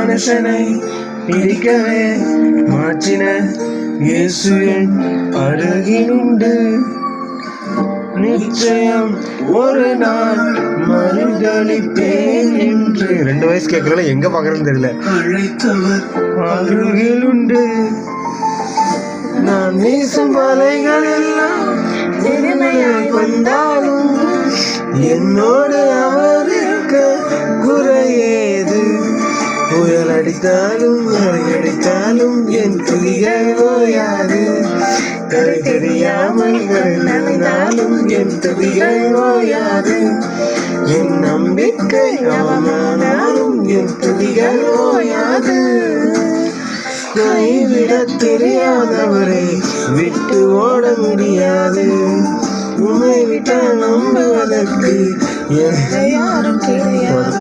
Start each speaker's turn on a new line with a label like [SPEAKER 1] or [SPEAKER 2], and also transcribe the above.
[SPEAKER 1] மனுஷனை பிரிக்கவே மாற்றின இயேசு என் அருகிலுண்டு. நிச்சயம் ஒரு நாள் மறுதளிப்பேன் என்று. 2 வயசு கேட்கறல எங்க பாக்குறதுன்னு தெரியல. அழைத்தவர் அருகிலுண்டு. நான் வீசும் வலைகள் எல்லாம் இனிமையாய் வந்தாலும் என்னோடு அவர் இருக்க குறையேது. புயல் அடித்தாலும் அலை அடித்தாலும் என் துதிகள் ஓயாது. கரை தெரியாமல் நடந்தாலும் என் துதிகள் ஓயாது. என் நம்பிக்கை அவமானாலும் என் துதிகள் ஓயாது. கைவிட தெரியாதவரை விட்டு ஓட முடியாது. உம்மை விட்டால் நம்புவதற்கு யாரும் கிடையாது.